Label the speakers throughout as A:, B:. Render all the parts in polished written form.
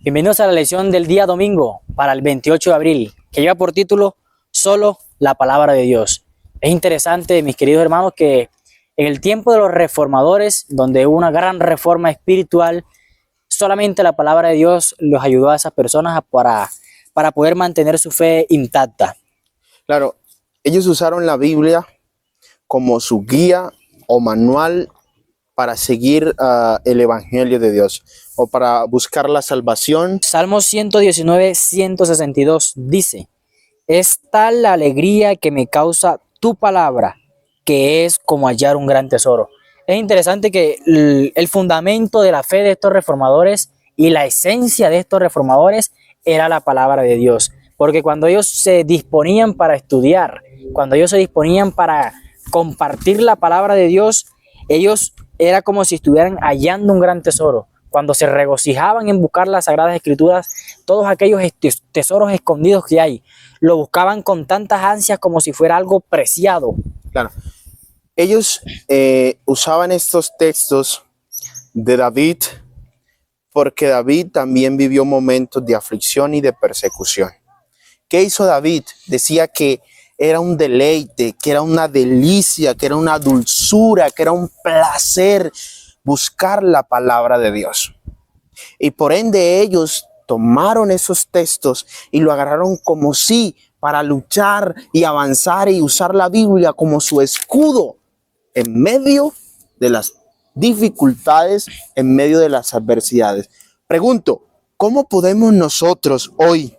A: Bienvenidos a la lección del día domingo para el 28 de abril, que lleva por título Solo la palabra de Dios. Es interesante, mis queridos hermanos, que en el tiempo de los reformadores, donde hubo una gran reforma espiritual, solamente la palabra de Dios los ayudó a esas personas para poder mantener su fe intacta.
B: Claro, ellos usaron la Biblia como su guía o manual para seguir el Evangelio de Dios o para buscar la salvación.
A: Salmo 119, 162 dice: es tal la alegría que me causa tu palabra, que es como hallar un gran tesoro. Es interesante que el fundamento de la fe de estos reformadores y la esencia de estos reformadores era la palabra de Dios. Porque cuando ellos se disponían para estudiar, cuando ellos se disponían para compartir la palabra de Dios, ellos era como si estuvieran hallando un gran tesoro. Cuando se regocijaban en buscar las Sagradas Escrituras, todos aquellos tesoros escondidos que hay, lo buscaban con tantas ansias como si fuera algo preciado.
B: Claro, ellos usaban estos textos de David porque David también vivió momentos de aflicción y de persecución. ¿Qué hizo David? Decía que era un deleite, que era una delicia, que era una dulzura, que era un placer buscar la palabra de Dios. Y por ende ellos tomaron esos textos y lo agarraron como sí para luchar y avanzar y usar la Biblia como su escudo en medio de las dificultades, en medio de las adversidades. Pregunto, ¿cómo podemos nosotros hoy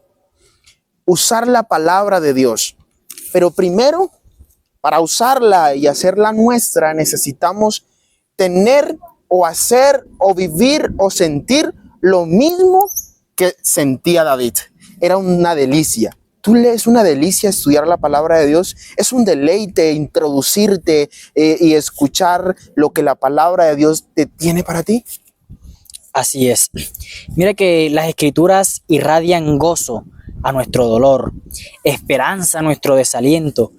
B: usar la palabra de Dios? Pero primero, para usarla y hacerla nuestra, necesitamos tener o hacer o vivir o sentir lo mismo que sentía David. Era una delicia. Tú lees, una delicia estudiar la palabra de Dios. Es un deleite introducirte y escuchar lo que la palabra de Dios te tiene para ti.
A: Así es. Mira que las Escrituras irradian gozo a nuestro dolor, esperanza a nuestro desaliento,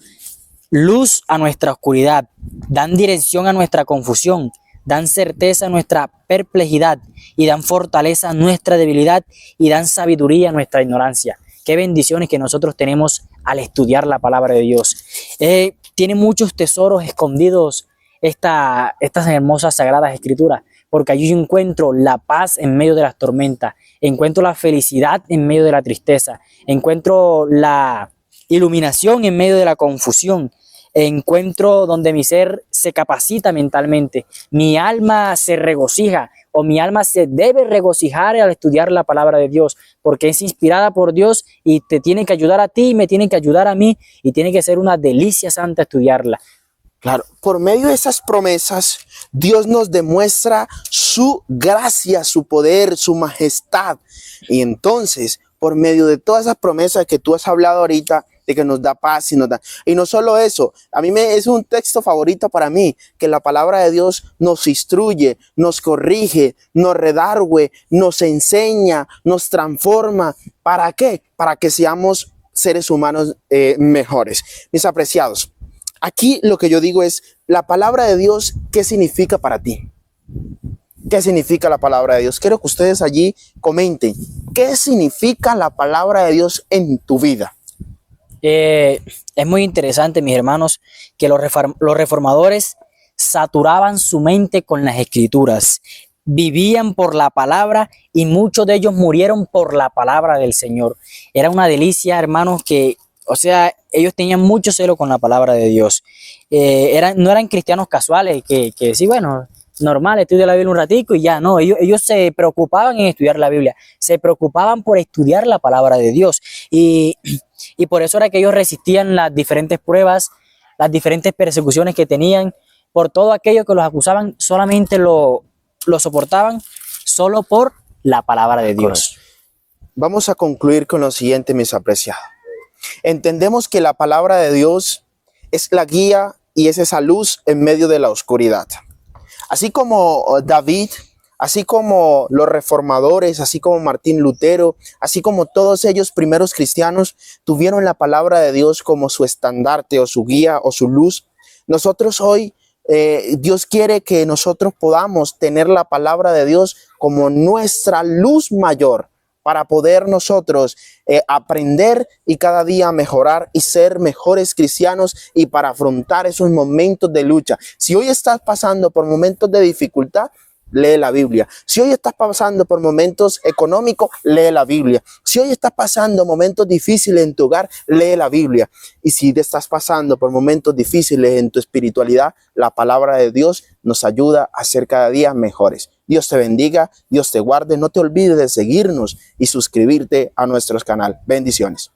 A: luz a nuestra oscuridad, dan dirección a nuestra confusión, dan certeza a nuestra perplejidad y dan fortaleza a nuestra debilidad y dan sabiduría a nuestra ignorancia. Qué bendiciones que nosotros tenemos al estudiar la palabra de Dios. Tiene muchos tesoros escondidos estas hermosas sagradas escrituras, porque allí yo encuentro la paz en medio de las tormentas, encuentro la felicidad en medio de la tristeza, encuentro la iluminación en medio de la confusión, encuentro donde mi ser se capacita mentalmente, mi alma se regocija o mi alma se debe regocijar al estudiar la palabra de Dios, porque es inspirada por Dios y te tiene que ayudar a ti, me tiene que ayudar a mí y tiene que ser una delicia santa estudiarla.
B: Claro, por medio de esas promesas, Dios nos demuestra su gracia, su poder, su majestad. Y entonces, por medio de todas esas promesas que tú has hablado ahorita, de que nos da paz y nos da. Y no solo eso, es un texto favorito para mí, que la palabra de Dios nos instruye, nos corrige, nos redargue, nos enseña, nos transforma. ¿Para qué? Para que seamos seres humanos mejores. Mis apreciados, aquí lo que yo digo es, la palabra de Dios, ¿qué significa para ti? ¿Qué significa la palabra de Dios? Quiero que ustedes allí comenten, ¿qué significa la palabra de Dios en tu vida?
A: Es muy interesante, mis hermanos, que los reformadores saturaban su mente con las escrituras, vivían por la palabra y muchos de ellos murieron por la palabra del Señor. Era una delicia, hermanos, ellos tenían mucho celo con la palabra de Dios. No eran cristianos casuales que sí, bueno, normal, estudia la Biblia un ratico y ya, no, ellos se preocupaban en estudiar la Biblia, se preocupaban por estudiar la palabra de Dios y por eso era que ellos resistían las diferentes pruebas, las diferentes persecuciones que tenían, por todo aquello que los acusaban, solamente lo soportaban solo por la palabra de Dios.
B: Vamos a concluir con lo siguiente, mis apreciados. Entendemos que la palabra de Dios es la guía y es esa luz en medio de la oscuridad. Así como David, así como los reformadores, así como Martín Lutero, así como todos ellos primeros cristianos tuvieron la palabra de Dios como su estandarte o su guía o su luz, nosotros hoy Dios quiere que nosotros podamos tener la palabra de Dios como nuestra luz mayor para poder nosotros aprender y cada día mejorar y ser mejores cristianos y para afrontar esos momentos de lucha. Si hoy estás pasando por momentos de dificultad, lee la Biblia. Si hoy estás pasando por momentos económicos, lee la Biblia. Si hoy estás pasando momentos difíciles en tu hogar, lee la Biblia. Y si te estás pasando por momentos difíciles en tu espiritualidad, la palabra de Dios nos ayuda a ser cada día mejores. Dios te bendiga, Dios te guarde. No te olvides de seguirnos y suscribirte a nuestro canal. Bendiciones.